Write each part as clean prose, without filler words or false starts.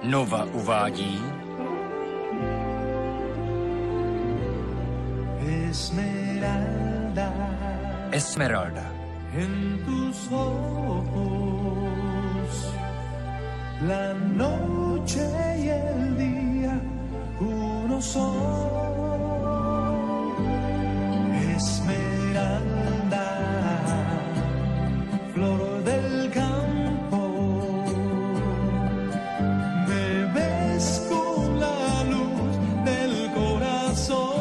Nova uvádí Esmeralda. En tus ojos, la noche y el día, uno son. Esmeralda, flor del campo, me ves con la luz del corazón.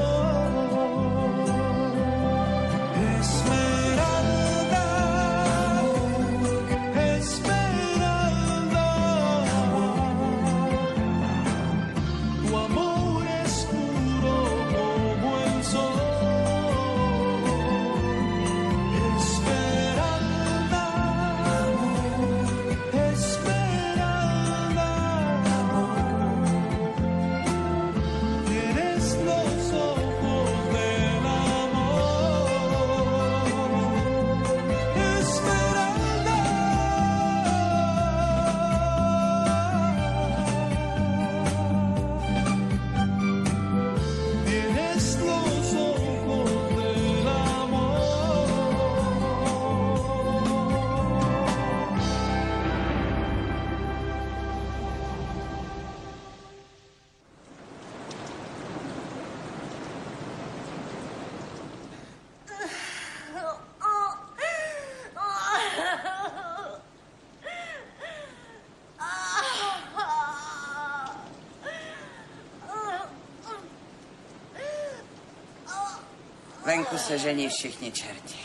Venku se žení všichni čerti.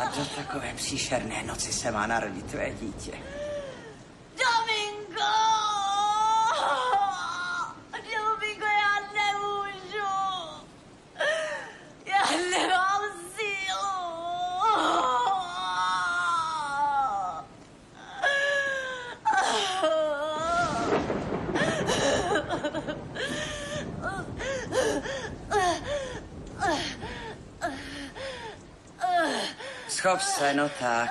A do takové příšerné noci se má narodit tvé dítě. Domingo! Domingo, já nemůžu. Já nemám sílu. Schop se, no tak.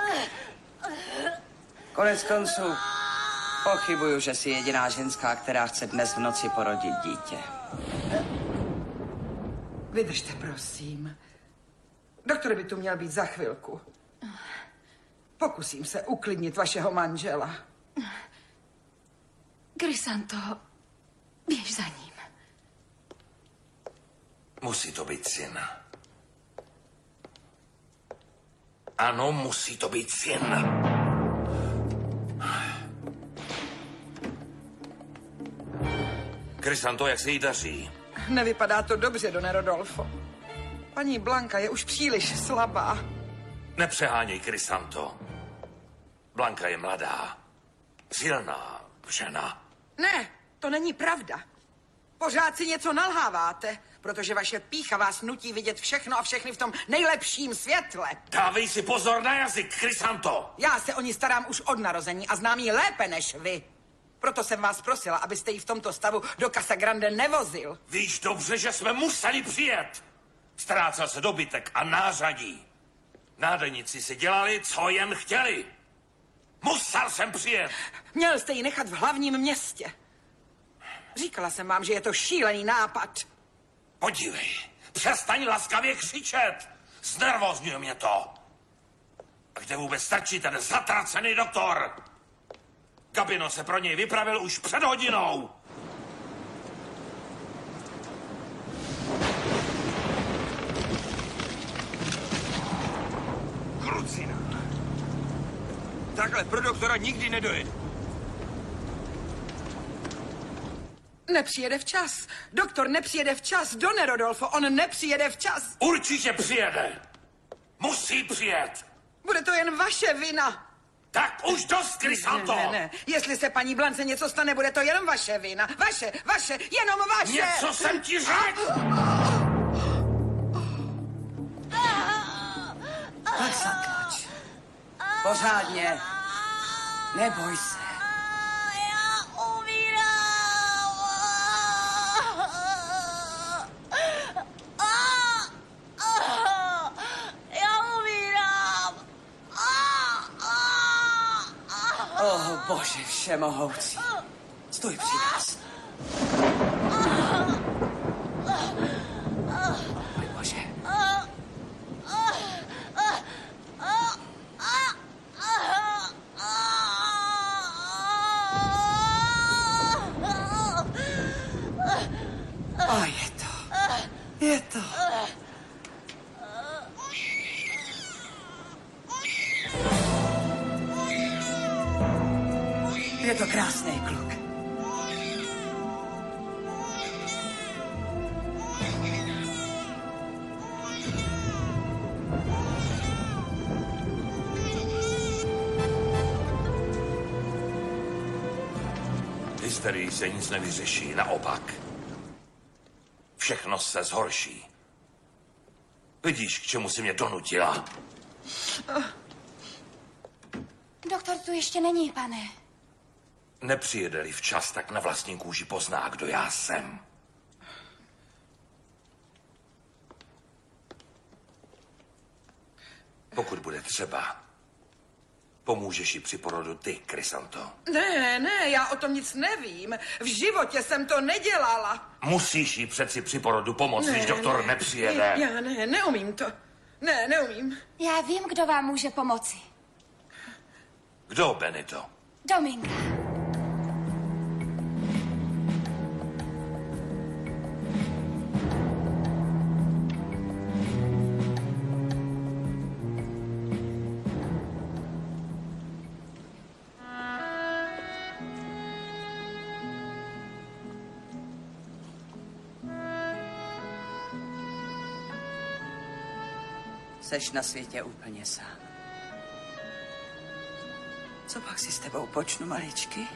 Konec konců pochybuju, že jsi jediná ženská, která chce dnes v noci porodit dítě. Vydržte, prosím. Doktor by tu měl být za chvilku. Pokusím se uklidnit vašeho manžela. Crisanto, běž za ním. Musí to být syn. Ano, musí to být syn. Crisanto, jak se jí daří? Nevypadá to dobře, Done Rodolfo. Paní Blanka je už příliš slabá. Nepřeháněj, Crisanto. Blanka je mladá, silná žena. Ne, to není pravda. Pořád si něco nalháváte, protože vaše pýcha vás nutí vidět všechno a všechny v tom nejlepším světle. Dávej si pozor na jazyk, Crisanto! Já se o ní starám už od narození a znám ji lépe než vy. Proto jsem vás prosila, abyste ji v tomto stavu do Casa Grande nevozil. Víš dobře, že jsme museli přijet. Ztrácel se dobytek a nářadí. Nádeníci si dělali, co jen chtěli. Musel jsem přijet. Měl jste ji nechat v hlavním městě. Říkala jsem vám, že je to šílený nápad. Podívej, přestaň laskavě křičet. Znervozňuje mě to. A kde vůbec strčí ten zatracený doktor? Gabino se pro něj vypravil už před hodinou. Krucina. Takhle pro doktora nikdy nedojede. Nepřijede včas. Doktor nepřijede včas. Done Rodolfo, on nepřijede včas. Určitě přijede. Musí přijet. Bude to jen vaše vina. Tak už dost, Crisanto. Ne. Jestli se paní Blance něco stane, bude to jenom vaše vina. Vaše, jenom vaše. Něco jsem ti řekl. Tak zatlač. Pořádně. Neboj se. Já umírám. Já umírám. Bože všemohoucí. Stůj při nás. Můj Bože. A je to. Je to. Je to krásný kluk. Hysterii se nic nevyřeší, naopak. Všechno se zhorší. Vidíš, k čemu jsi mě donutila? Doktor tu ještě není, pane. Nepřijede-li včas, tak na vlastní kůži pozná, kdo já jsem. Pokud bude třeba, pomůžeš jí při porodu ty, Krysanto. Ne, já o tom nic nevím. V životě jsem to nedělala. Musíš jí přeci při porodu pomoct, když doktor nepřijede. Já neumím to. Neumím. Já vím, kdo vám může pomoci. Kdo, Benito? Dominga. Seš na světě úplně sám. Co pak si s tebou počnu, maličky?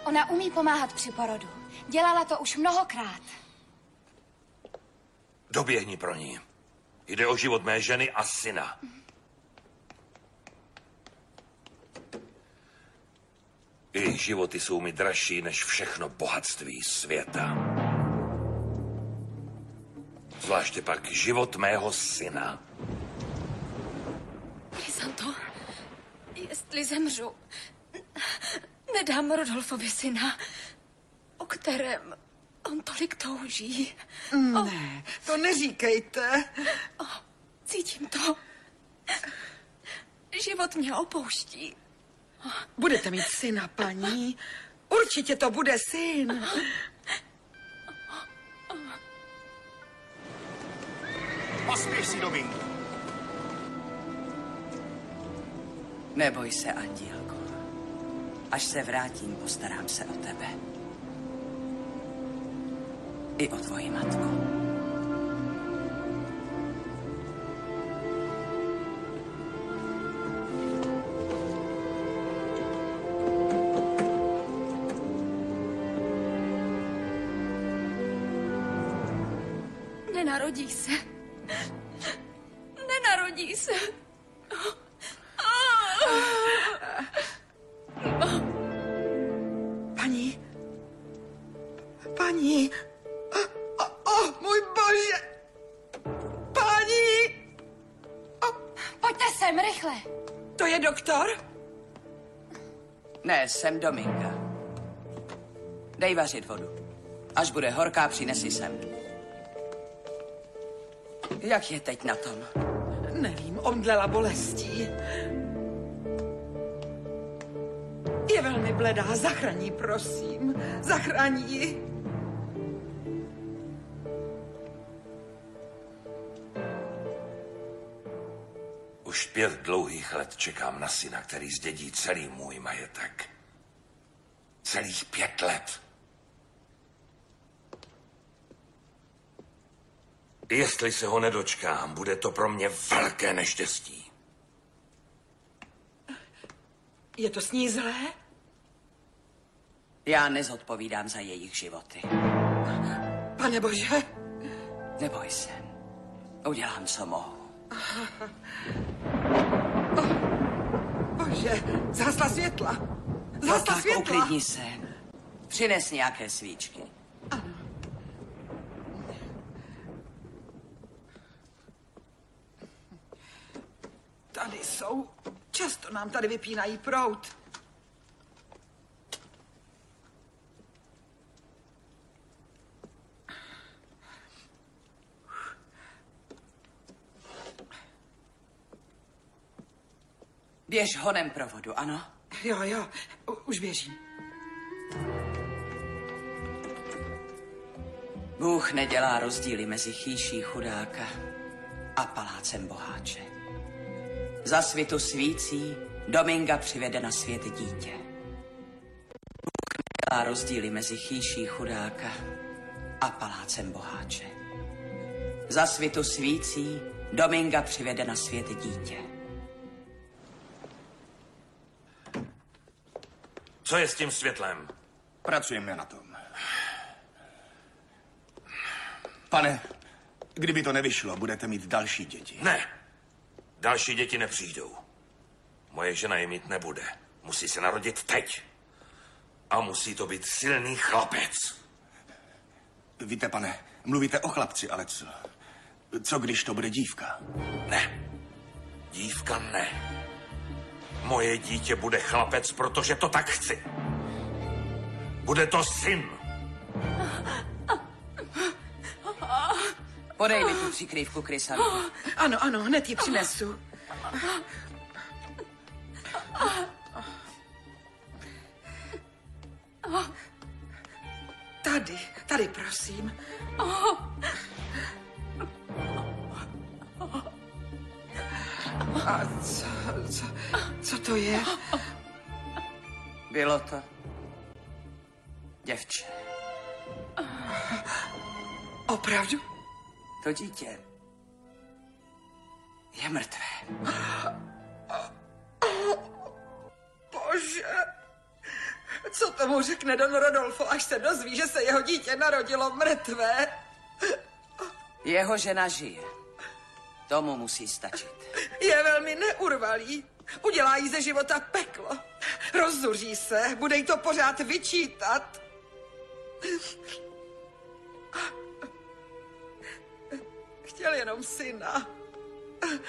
Ona umí pomáhat při porodu. Dělala to už mnohokrát. Doběhni pro ní. Jde o život mé ženy a syna. Jejich životy jsou mi dražší než všechno bohatství světa. Zvláště pak život mého syna. Krysanto, jestli zemřu, nedám Rodolfovi syna, o kterém on tolik touží. Ne, to neříkejte. Cítím to. Život mě opouští. Budete mít syna, paní. Určitě to bude syn. Pospěš si, Domingo. Neboj se, Andílko. Až se vrátím, postarám se o tebe. I o tvoji matku. Nenarodí se. Nenarodí se. Paní. Můj Bože. Paní. Pojďte sem, rychle. To je doktor? Ne, jsem Dominga. Dej vařit vodu. Až bude horká, přinesi sem. Jak je teď na tom? Nevím, omdlela bolestí. Je velmi bledá, zachraň ji, prosím. Zachraň ji. Už 5 dlouhých let čekám na syna, který zdědí celý můj majetek. Celých 5 let. Jestli se ho nedočkám, bude to pro mě velké neštěstí. Je to s ní zlé? Já nezodpovídám za jejich životy. Pane Bože. Neboj se. Udělám, co mohu. Bože, zhasla světla. No Zhasla tak, světla. uklidni se. Přines nějaké svíčky. Tady jsou. Často nám tady vypínají proud. Běž honem pro vodu, ano? Jo, už běžím. Bůh nedělá rozdíly mezi chýší chudáka a palácem boháče. Za svitu svící Dominga přivede na svět dítě. Bůh nedělá rozdíly mezi chýší chudáka a palácem boháče. Za svitu svící Dominga přivede na svět dítě. Co je s tím světlem? Pracujeme na tom. Pane, kdyby to nevyšlo, budete mít další děti. Ne. Další děti nepřijdou. Moje žena je mít nebude. Musí se narodit teď. A musí to být silný chlapec. Víte, pane, mluvíte o chlapci, ale co? Co když to bude dívka? Ne. Dívka ne. Moje dítě bude chlapec, protože to tak chci. Bude to syn. Podej mi tu přikrývku, Krysanto. Ano, hned ji přinesu. Tady, prosím. A co to je? Bylo to děvče. Opravdu? To dítě je mrtvé. Bože, co tomu řekne Don Rodolfo, až se dozví, že se jeho dítě narodilo mrtvé? Jeho žena žije. Tomu musí stačit. Je velmi neurvalý. Udělá jí ze života peklo. Rozzuří se, bude jí to pořád vyčítat. Chtěl jenom syna.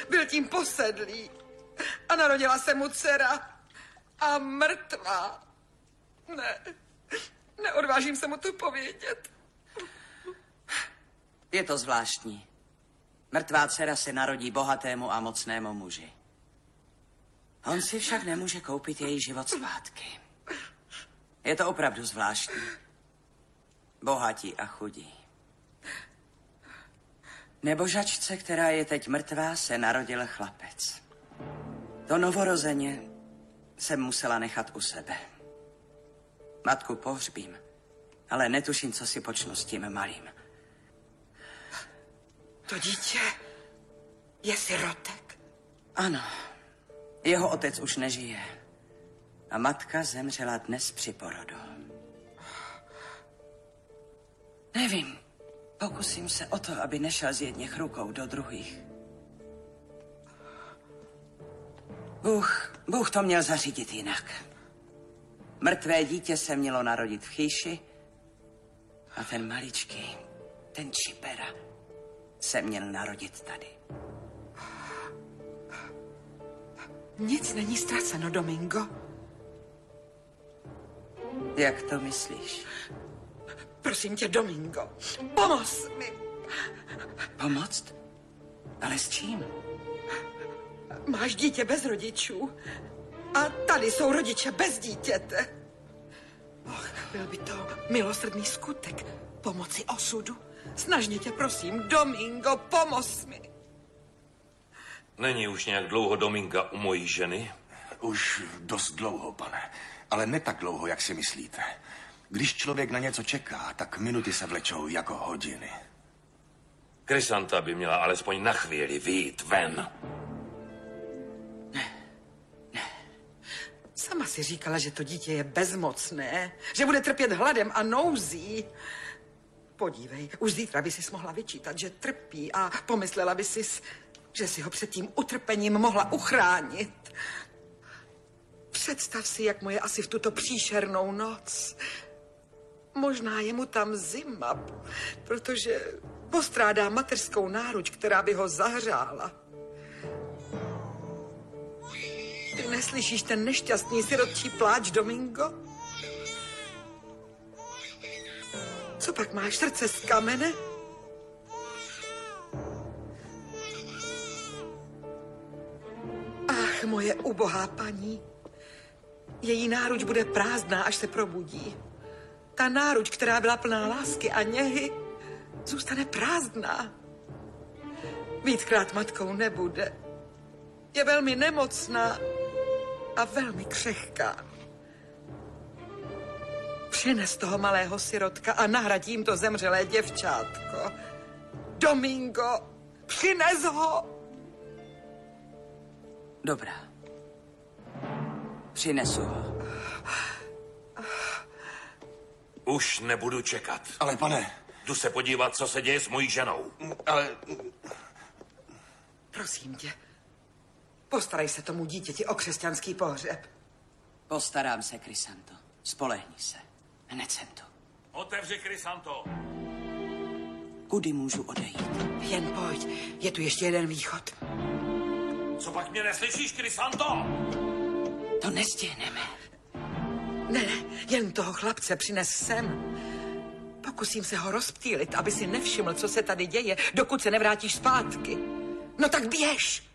Byl tím posedlý. A narodila se mu dcera. A mrtvá. Ne, neodvážím se mu to povědět. Je to zvláštní. Mrtvá dcera se narodí bohatému a mocnému muži. On si však nemůže koupit její život zpátky. Je to opravdu zvláštní. Bohatí a chudí. Nebožačce, která je teď mrtvá, se narodil chlapec. To novorozeně jsem musela nechat u sebe. Matku pohřbím, ale netuším, co si počnu s tím malým. To dítě je sirotek. Ano, jeho otec už nežije. A matka zemřela dnes při porodu. Nevím, pokusím se o to, aby nešel z jedněch rukou do druhých. Bůh to měl zařídit jinak. Mrtvé dítě se mělo narodit v chýši a ten maličký, ten čipera, se měl narodit tady. Nic není ztraceno, Domingo. Jak to myslíš? Prosím tě, Domingo, pomoz mi. Pomoct? Ale s čím? Máš dítě bez rodičů a tady jsou rodiče bez dítěte. Byl by to milosrdný skutek pomoci osudu. Snažně tě prosím, Domingo, pomoz mi. Není už nějak dlouho Dominga u mojí ženy? Už dost dlouho, pane. Ale ne tak dlouho, jak si myslíte. Když člověk na něco čeká, tak minuty se vlečou jako hodiny. Krysanta by měla alespoň na chvíli vyjít ven. Sama si říkala, že to dítě je bezmocné, že bude trpět hladem a nouzí. Podívej, už zítra by sis mohla vyčítat, že trpí a pomyslela by sis, že si ho před tím utrpením mohla uchránit. Představ si, jak mu je asi v tuto příšernou noc. Možná je mu tam zima, protože postrádá mateřskou náruč, která by ho zahřála. neslyšíš ten nešťastný sirotčí pláč, Domingo? Co pak máš, srdce z kamene? Ach, moje ubohá paní. Její náruč bude prázdná, až se probudí. Ta náruč, která byla plná lásky a něhy, zůstane prázdná. Víckrát matkou nebude. Je velmi nemocná a velmi křehká. Přines toho malého sirotka a nahradí jim to zemřelé děvčátko. Domingo, přines ho! Dobrá. Přinesu ho. Už nebudu čekat. Ale pane... Jdu se podívat, co se děje s mojí ženou. Ale... Prosím tě, postarej se tomu dítěti o křesťanský pohřeb. Postarám se, Krysanto. Spolehni se. Hned jsem tu. Otevři, Krysanto. Kudy můžu odejít? Jen pojď, je tu ještě jeden východ. Co pak mě neslyšíš, Krysanto? To nestihneme. Ne, jen toho chlapce přines sem. Pokusím se ho rozptýlit, aby si nevšiml, co se tady děje, dokud se nevrátíš zpátky. No tak běž!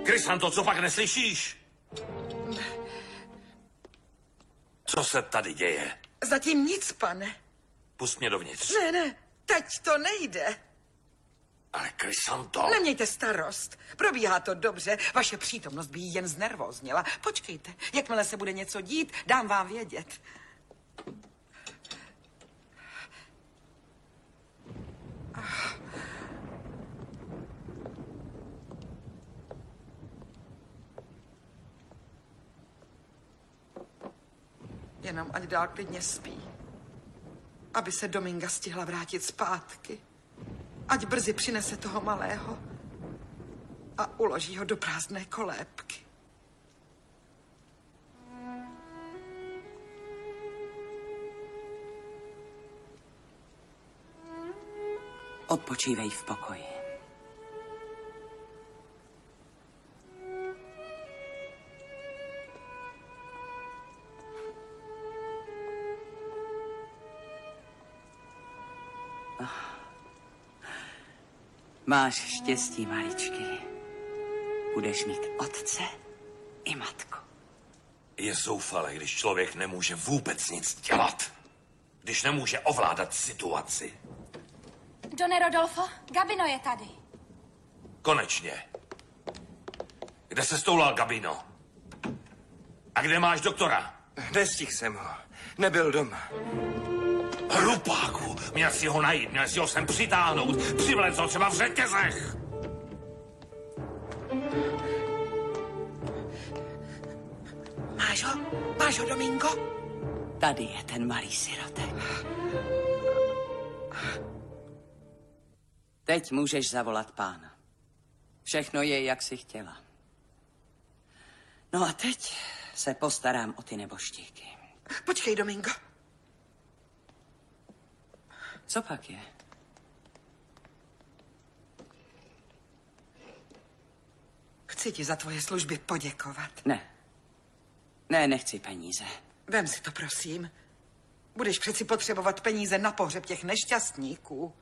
Krysanto, co pak neslyšíš? Co se tady děje? Zatím nic, pane. Pust mě dovnitř. Ne, teď to nejde. Ale Krysanto... Nemějte starost. Probíhá to dobře. Vaše přítomnost by jí jen znervóznila. Počkejte, jakmile se bude něco dít, dám vám vědět. Jenom ať dál klidně spí. Aby se Dominga stihla vrátit zpátky. Ať brzy přinese toho malého a uloží ho do prázdné kolébky. Odpočívej v pokoji. Máš štěstí, maličky. Budeš mít otce i matku. Je zoufalé, když člověk nemůže vůbec nic dělat. Když nemůže ovládat situaci. Done Rodolfo, Gabino je tady. Konečně. Kde se stoulal Gabino? A kde máš doktora? Nestihl jsem ho. Nebyl doma. Hlupáku, měl si ho najít, měl si ho sem přitáhnout, přivléct ho třeba v řetězech. Máš ho, Domingo? Tady je ten malý sirotek. Teď můžeš zavolat pána. Všechno je, jak jsi chtěla. No a teď se postarám o ty neboštíky. Počkej, Domingo. Co pak je? Chci ti za tvoje služby poděkovat. Ne, nechci peníze. Vem si to, prosím. Budeš přeci potřebovat peníze na pohřeb těch nešťastníků.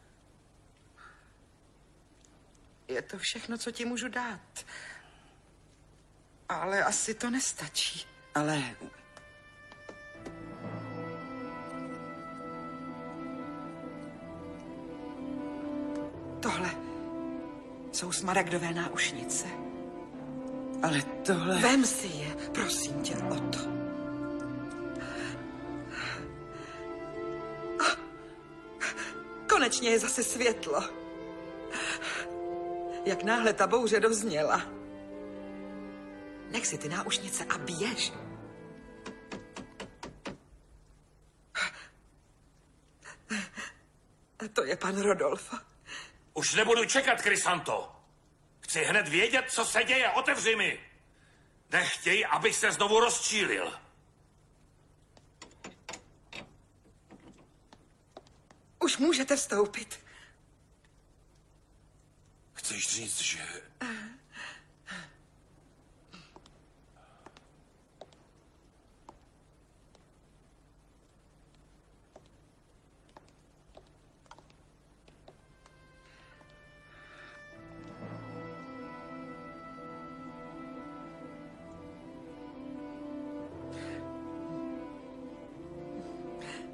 Je to všechno, co ti můžu dát. Ale asi to nestačí. Ale... Tohle jsou smaragdové náušnice. Ale tohle... Vem si je, prosím tě o to. Konečně je zase světlo. Jak náhle ta bouře dozněla. Nech si ty náušnice a běž. A to je pan Rodolfo. Už nebudu čekat, Krysanto. Chci hned vědět, co se děje. Otevři mi. Nechtěj, abych se znovu rozčílil. Už můžete vstoupit. chceš říct, že...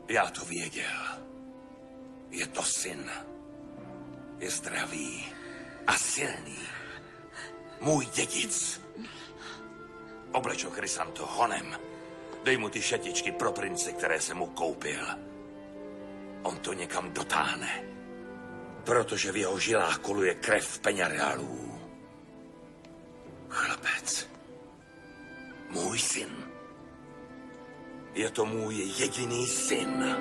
Já to věděl. Je to syn. Je zdravý a silný. Můj dědic. Obleč ho, Chrysanto, honem. Dej mu ty šatičky pro prince, které jsem mu koupil. On to někam dotáhne. Protože v jeho žilách koluje krev peňareálů. Chlapec. Můj syn. Je to můj jediný syn.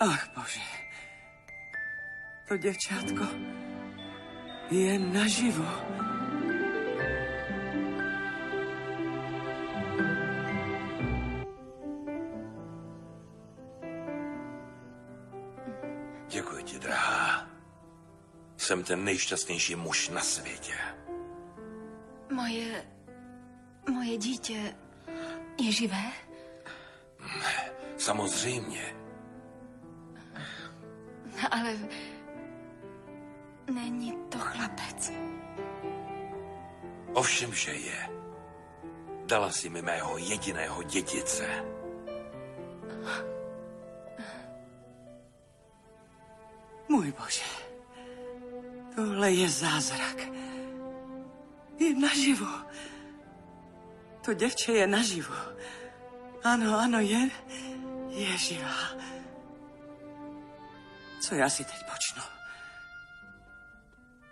Ach, Bože. To děvčátko je naživo. Děkuji ti, drahá. Jsem ten nejšťastnější muž na světě. Moje dítě je živé? Samozřejmě. Ale není to chlapec. Ovšem, že je. Dala si mi mého jediného dědice. Můj Bože, tohle je zázrak. Je naživo. To děvče je naživo. Ano, je živá. Co já si teď počnu?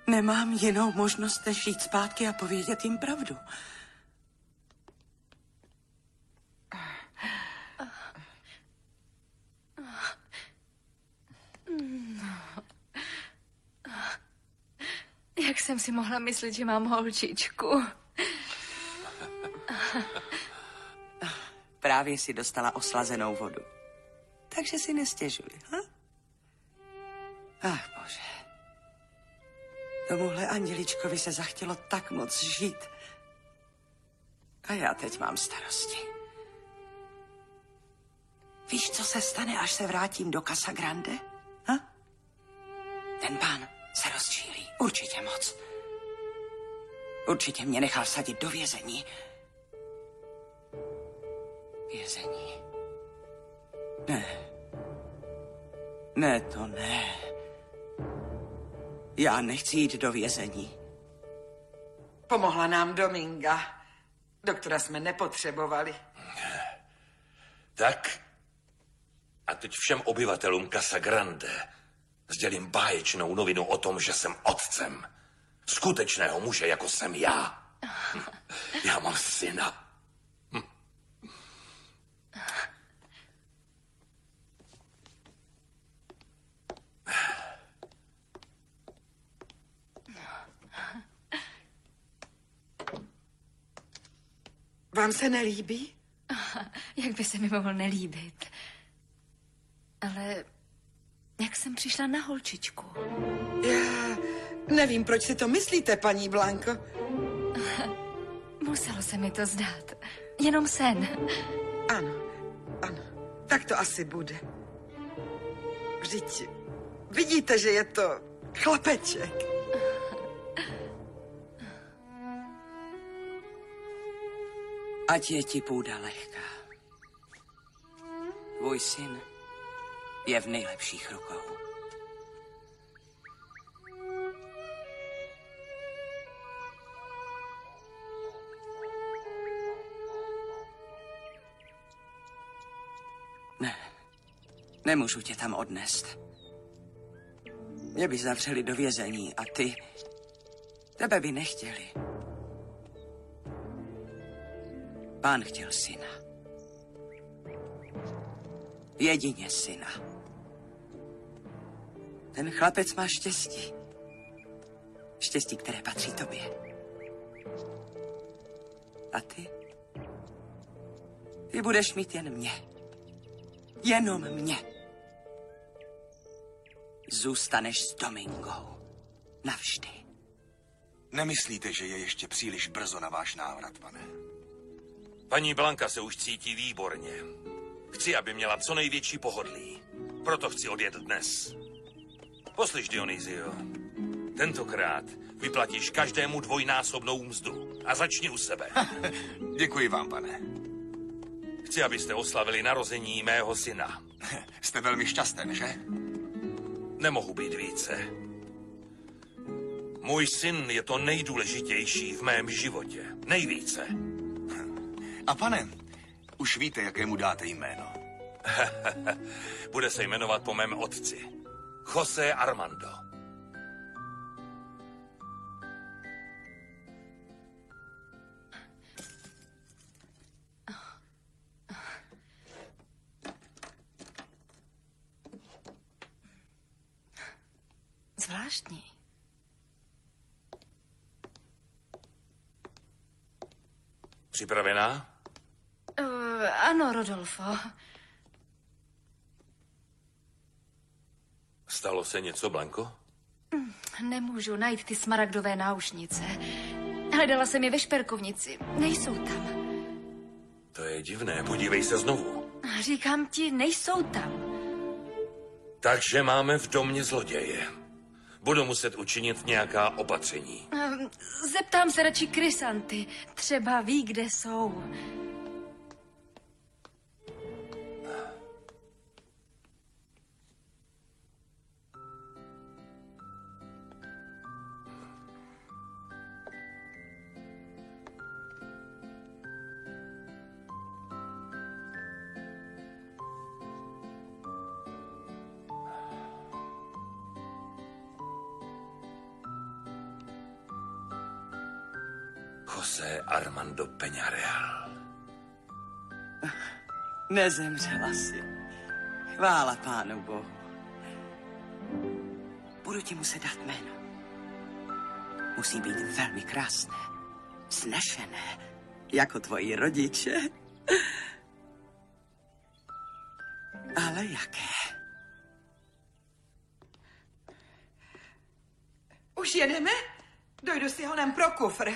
Nemám jinou možnost, než jít zpátky a povědět jim pravdu. Jak jsem si mohla myslet, že mám holčičku? Právě si dostala oslazenou vodu. Takže si nestěžuj, ha? Ach, Bože. Tomuhle anděličkovi se zachtělo tak moc žít. A já teď mám starosti. Víš, co se stane, až se vrátím do Casa Grande? Ha? Ten pán se rozčílí. Určitě moc. Určitě mě nechal vsadit do vězení. Vězení. Ne, to ne. Já nechci jít do vězení. Pomohla nám Dominga. Doktora jsme nepotřebovali. Tak. A teď všem obyvatelům Casa Grande sdělím báječnou novinu o tom, že jsem otcem. Skutečného muže, jako jsem já. Já mám syna. Vám se nelíbí? Jak by se mi mohl nelíbit? Ale jak jsem přišla na holčičku? Já nevím, proč si to myslíte, paní Blanko. Muselo se mi to zdát. Jenom sen. Ano, ano. Tak to asi bude. Vždyť vidíte, že je to chlapeček. Ať je ti půda lehká. Tvůj syn je v nejlepších rukou. Ne, nemůžu tě tam odnést. Mě by zavřeli do vězení a tebe by nechtěli. Pán chtěl syna. Jedině syna. Ten chlapec má štěstí. Štěstí, které patří tobě. A ty? Ty budeš mít jen mě. Jenom mě. Zůstaneš s Domingou. Navždy. Nemyslíte, že je ještě příliš brzo na váš návrat, pane? Paní Blanka se už cítí výborně. Chci, aby měla co největší pohodlí. Proto chci odjet dnes. Poslyš, Dionysio. Tentokrát vyplatíš každému dvojnásobnou mzdu. A začni u sebe. Děkuji vám, pane. Chci, abyste oslavili narození mého syna. Jste velmi šťastný, že? Nemohu být více. Můj syn je to nejdůležitější v mém životě. Nejvíce. A pane, už víte, jaké mu dáte jméno? Bude se jmenovat po mém otci. José Armando. Zvláštní. Připravená? Ano, Rodolfo. Stalo se něco, Blanko? Nemůžu najít ty smaragdové náušnice. Hledala jsem je ve šperkovnici. Nejsou tam. To je divné, podívej se znovu. Říkám ti, nejsou tam. Takže máme v domě zloděje. Budu muset učinit nějaká opatření. Zeptám se radši Krysanty. Třeba ví, kde jsou. José Armando Peñareal. Nezemřela si. Chvála Pánu Bohu. Budu ti muset dát jméno. Musí být velmi krásné, snešené, jako tvoji rodiče. Ale jaké? Už jedeme? Dojdu si honem pro kufr.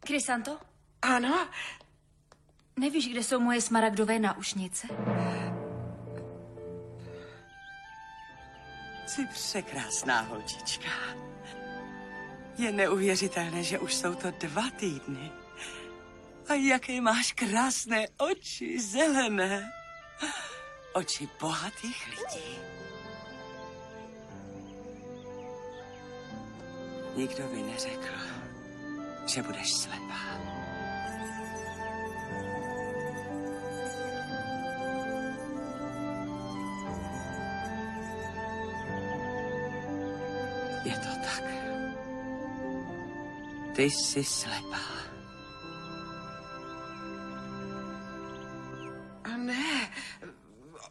Krysanto? Ano? Nevíš, kde jsou moje smaragdové náušnice? Jsi překrásná holčička. Je neuvěřitelné, že už jsou to 2 týdny. A jaké máš krásné oči, zelené. Oči bohatých lidí. Nikdo by neřekl, že budeš slepá. Je to tak. Ty jsi slepá. A ne,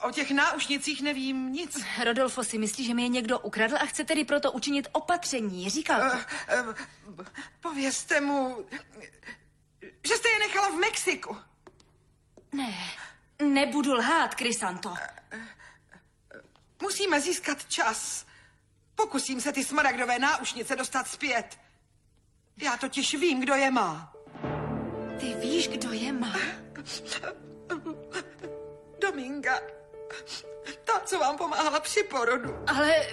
o těch náušnicích nevím nic. Rodolfo si myslí, že mi je někdo ukradl a chce tedy proto učinit opatření. Říkal to. Povězte mu, že jste je nechal Mexiku. Ne, nebudu lhát, Krysanto. Musíme získat čas. Pokusím se ty smaragdové náušnice dostat zpět. Já totiž vím, kdo je má. Ty víš, kdo je má? Dominga. Ta, co vám pomáhala při porodu. Ale...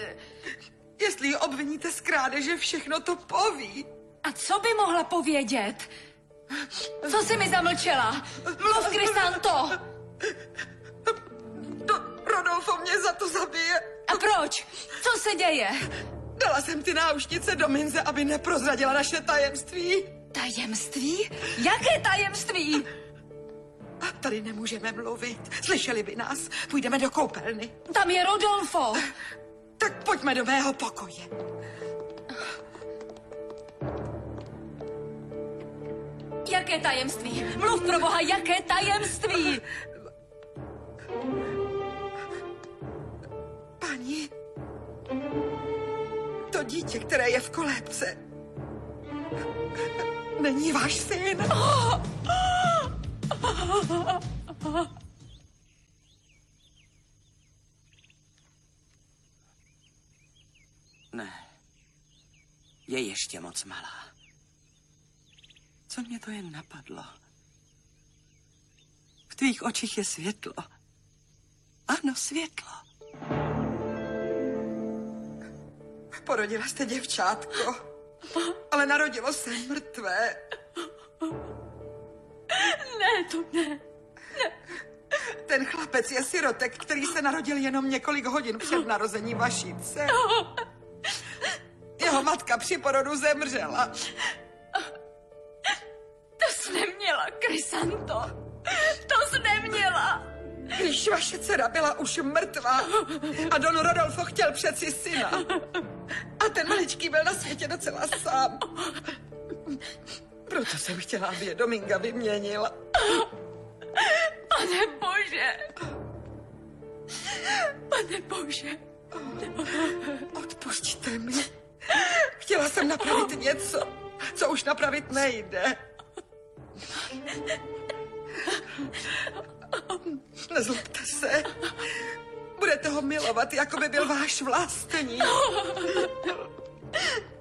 Jestli ji obviníte z krádeže, všechno to poví. A co by mohla povědět? Co jsi mi zamlčela? Mluv, Krysanto! Rodolfo mě za to zabije. A proč? Co se děje? Dala jsem ty náušnice Dominze, aby neprozradila naše tajemství. Tajemství? Jaké tajemství? A tady nemůžeme mluvit. Slyšeli by nás. Půjdeme do koupelny. Tam je Rodolfo. Tak pojďme do mého pokoje. Jaké tajemství? Mluv pro boha, jaké tajemství? Paní, to dítě, které je v kolébce, není váš syn. Ne. Je ještě moc malá. Co mě to jen napadlo? V tvých očích je světlo. Ano, světlo. Porodila jste děvčátko, ale narodilo se mrtvé. Ne, to ne. Ten chlapec je sirotek, který se narodil jenom několik hodin před narozením vaší dcery. Jeho matka při porodu zemřela. To jsi neměla, Krysanto. To jsi neměla. Když vaše dcera byla už mrtvá a Don Rodolfo chtěl přeci syna. A ten maličký byl na světě docela sám. Proto jsem chtěla, aby je Dominga vyměnila. Pane Bože. Pane Bože. Odpustíte mi. Chtěla jsem napravit něco, co už napravit nejde. Nezlobte se. Budete ho milovat, jako by byl váš vlastní.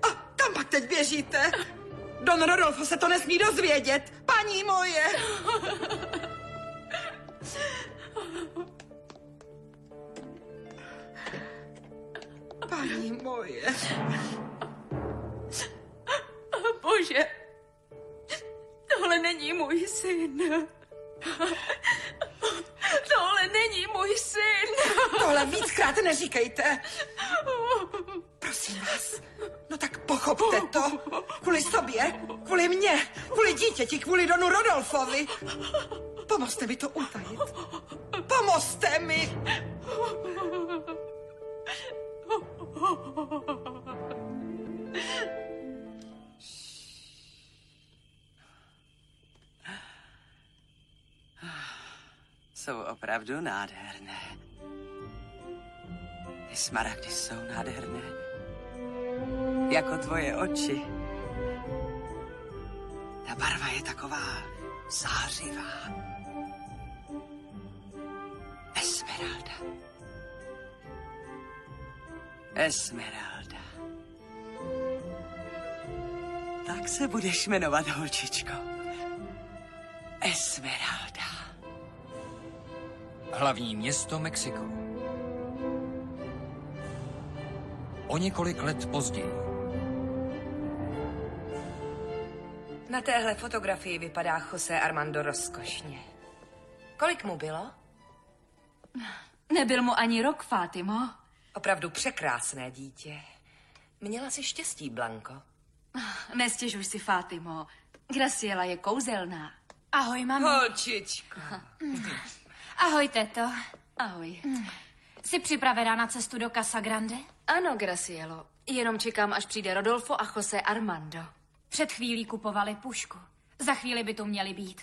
A kam pak teď běžíte? Don Rodolfo se to nesmí dozvědět. Paní moje! Paní moje. Bože, tohle není můj syn. Tohle není můj syn. Tohle víckrát neříkejte. Prosím vás, no tak pochopte to. Kvůli sobě, kvůli mně, kvůli dítěti, kvůli Donu Rodolfovi. Pomozte mi to utajit. Pomozte mi. Jsou opravdu nádherné. Ty smaragdy jsou nádherné. Jako tvoje oči. Ta barva je taková zářivá. Esmeralda. Esmeralda. Tak se budeš jmenovat, holčičko. Esmeralda. Hlavní město Mexiko. O několik let později. Na téhle fotografii vypadá José Armando rozkošně. Kolik mu bylo? Nebyl mu ani rok, Fátimo. Opravdu překrásné dítě. Měla si štěstí, Blanko. Nestěžuj si, Fátimo. Graciela je kouzelná. Ahoj, mami. Holčičko. Ahoj, teto. Ahoj. Jsi připravená na cestu do Casa Grande? Ano, Gracielo. Jenom čekám, až přijde Rodolfo a José Armando. Před chvílí kupovali pušku. Za chvíli by tu měli být.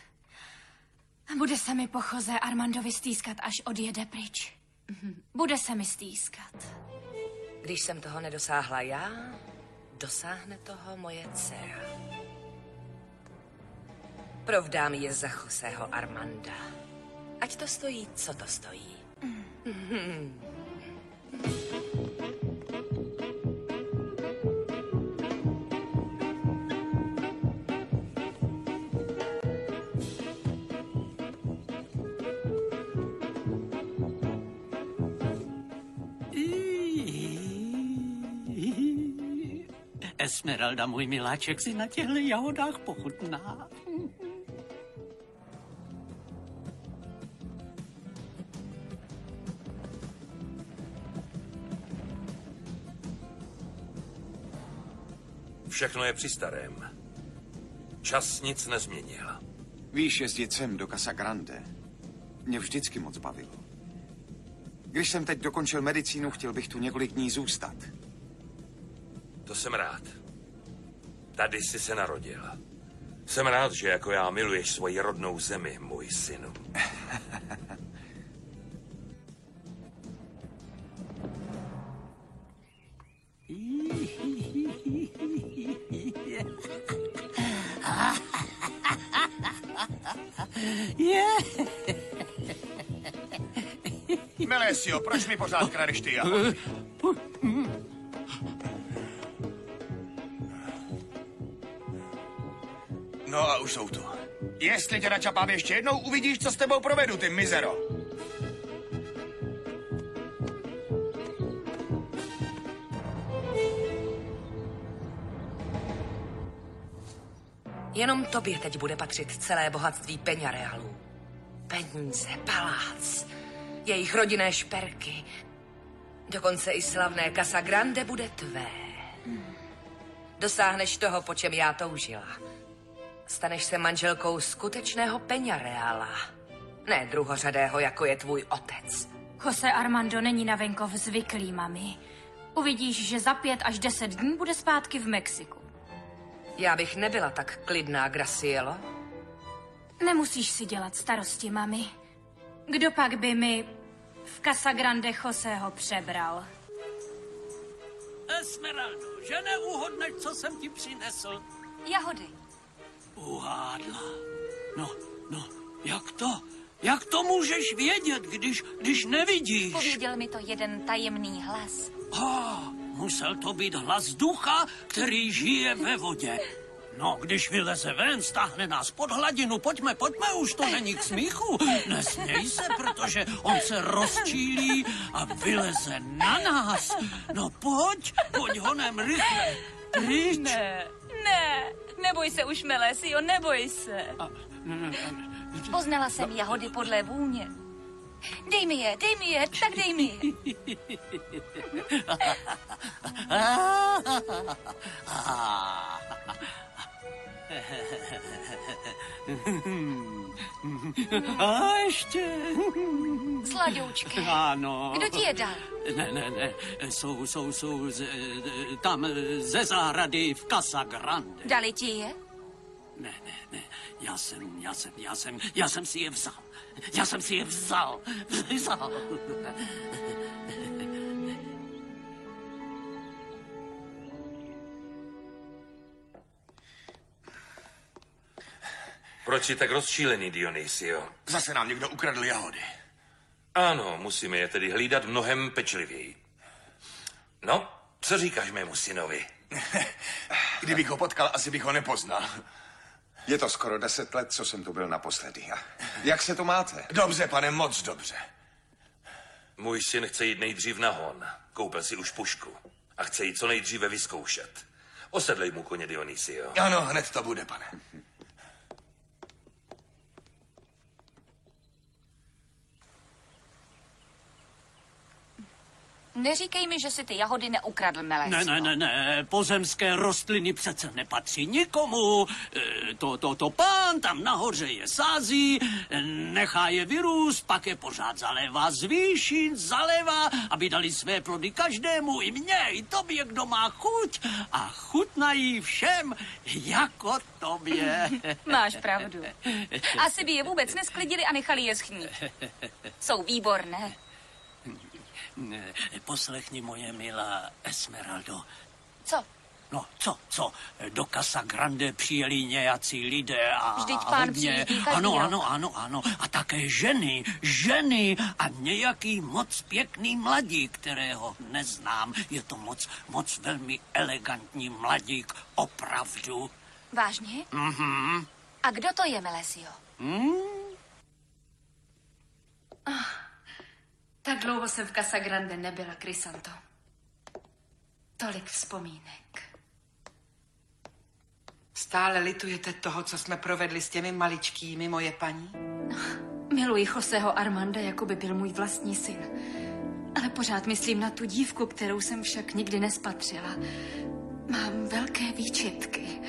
Bude se mi po José Armandovi stýskat, až odjede pryč. Bude se mi stýskat. Když jsem toho nedosáhla já, dosáhne toho moje dcera. Provdám je za Joseho Armanda. Ať to stojí, co to stojí. Esmeralda, můj miláček, si na těchto jahodách pochutná. Všechno je při starém. Čas nic nezměnil. Víš, jezdit sem do Casa Grande mě vždycky moc bavilo. Když jsem teď dokončil medicínu, chtěl bych tu několik dní zůstat. To jsem rád. Tady jsi se narodil. Jsem rád, že jako já miluješ svoji rodnou zemi, můj synu. Melesio, proč mi pořád kradeš ty jahody? No a už jsou tu. Jestli tě načapám ještě jednou, uvidíš, co s tebou provedu, ty mizero. Jenom tobě teď bude patřit celé bohatství Peñarelů. Peníze, palác, jejich rodinné šperky. Dokonce i slavné Casa Grande bude tvé. Dosáhneš toho, po čem já toužila. Staneš se manželkou skutečného Peñarela. Ne druhořadého, jako je tvůj otec. Jose Armando není na venkov zvyklý, mami. Uvidíš, že za 5 až 10 dní bude zpátky v Mexiku. Já bych nebyla tak klidná, Gracielo. Nemusíš si dělat starosti, mami. Kdo pak by mi v Casa Grande Joseho přebral? Esmeraldo, že neuhodneš, co jsem ti přinesl? Jahody. Uhádla. No, jak to můžeš vědět, když nevidíš? Pověděl mi to jeden tajemný hlas. Musel to být hlas ducha, který žije ve vodě. No, když vyleze ven, stáhne nás pod hladinu. Pojďme, už to není k smíchu. Nesměj se, protože on se rozčílí a vyleze na nás. No pojď honem rychle. Pryč. Ne, neboj se už, Melesio, neboj se. Poznala jsem jahody podle vůně. Dej mi je, tak dej mi je. A ještě. Sladoučky. Ano. Kdo ti je dal? Ne, jsou tam ze zahrady v Casa Grande. Dali ti je? Ne, já jsem si je vzal. Já jsem si je vzal. Proč jsi tak rozčílený, Dionysio? Zase nám někdo ukradl jahody. Ano, musíme je tedy hlídat mnohem pečlivěji. No, co říkáš mému synovi? Kdybych ho potkal, asi bych ho nepoznal. Je to skoro 10 let, co jsem tu byl naposledy. Jak se to máte? Dobře, pane, moc dobře. Můj syn chce jít nejdřív na hon. Koupil si už pušku. A chce ji co nejdříve vyzkoušet. Osedlej mu koně, Dionysio. Ano, hned to bude, pane. Neříkej mi, že si ty jahody neukradl, Melesio. Ne, pozemské rostliny přece nepatří nikomu. To pán tam nahoře je sází, nechá je vyrůst, pak je pořád zalévá z výšin, zalévá, aby dali své plody každému, i mně, i tobě, kdo má chuť. A chutnají všem, jako tobě. Máš pravdu. Asi by je vůbec nesklidili a nechali je schnít. Jsou výborné. Poslechni, moje milá Esmeraldo. Co? No, co? Do Casa Grande přijeli nějací lidé a Vždyť pán hodně... přijíždí každý rok. Ano. A také ženy a nějaký moc pěkný mladík, kterého neznám. Je to moc velmi elegantní mladík, opravdu. Vážně? Mhm. A kdo to je, Melesio? Tak dlouho jsem v Casa Grande nebyla, Crisanto. Tolik vzpomínek. Stále litujete toho, co jsme provedli s těmi maličkými, moje paní? Miluji Joseho Armanda, jako by byl můj vlastní syn. Ale pořád myslím na tu dívku, kterou jsem však nikdy nespatřila. Mám velké výčitky.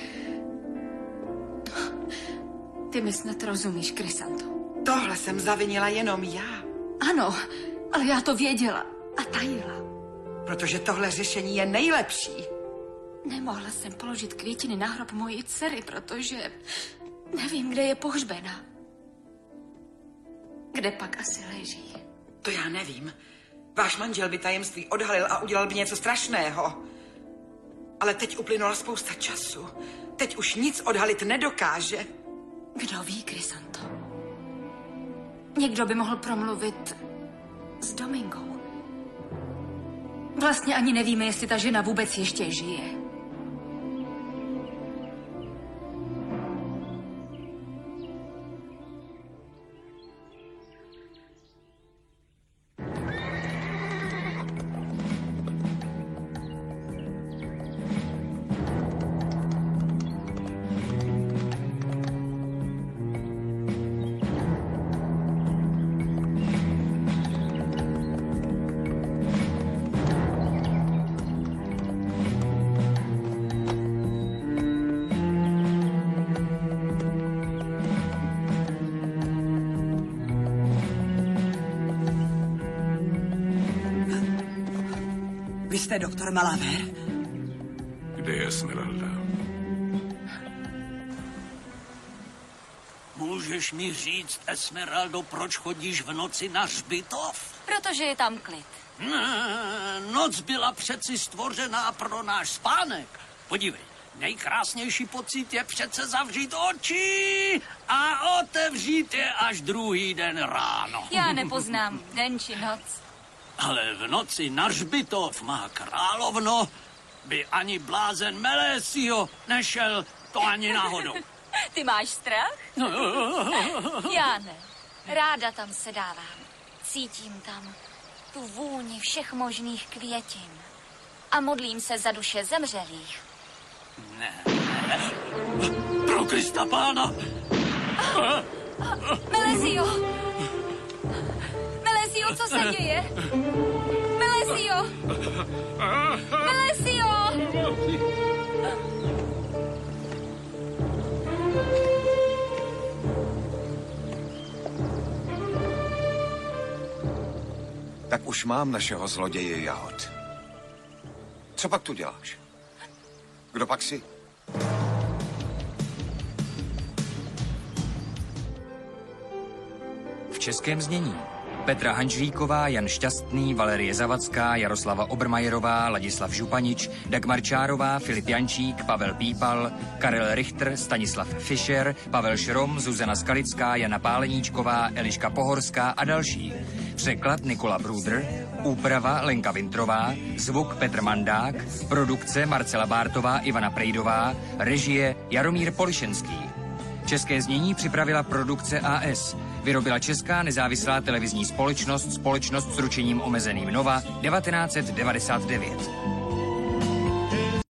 Ty mi snad rozumíš, Crisanto. Tohle jsem zavinila jenom já. Ano, ale já to věděla a tajila. Protože tohle řešení je nejlepší. Nemohla jsem položit květiny na hrob mojí dcery, protože nevím, kde je pohřbena. Kde pak asi leží? To já nevím. Váš manžel by tajemství odhalil a udělal by něco strašného. Ale teď uplynula spousta času. Teď už nic odhalit nedokáže. Kdo ví, Crisanto? Někdo by mohl promluvit s Domingou. Vlastně ani nevíme, jestli ta žena vůbec ještě žije. Vy jste doktor Malaver? Kde je Esmeralda? Můžeš mi říct, Esmeraldo, proč chodíš v noci na hřbitov? Protože je tam klid. Ne, noc byla přeci stvořená pro náš spánek. Podívej, nejkrásnější pocit je přece zavřít oči a otevřít je až druhý den ráno. Já nepoznám den či noc. Ale v noci na hřbitov má královno by ani blázen Melesio nešel, to ani náhodou. Ty máš strach? Já ne. Ráda tam sedávám. Cítím tam tu vůni všech možných květin. A modlím se za duše zemřelých. Ne. Pro Krista pána! Melesio! Melesio, co se děje? Melesio! Melesio! Tak už mám našeho zloděje jahod. Co pak tu děláš? Kdo pak jsi? V českém znění Petra Hanžlíková, Jan Šťastný, Valerie Zavacká, Jaroslava Obermajerová, Ladislav Županič, Dagmar Čárová, Filip Jančík, Pavel Pípal, Karel Richter, Stanislav Fischer, Pavel Šrom, Zuzana Skalická, Jana Páleníčková, Eliška Pohorská a další. Překlad Nikola Brudr, úprava Lenka Vintrová, zvuk Petr Mandák, produkce Marcela Bártová, Ivana Prejdová, režie Jaromír Polišenský. České znění připravila produkce AS. Vyrobila Česká nezávislá televizní společnost s ručením omezeným Nova 1999.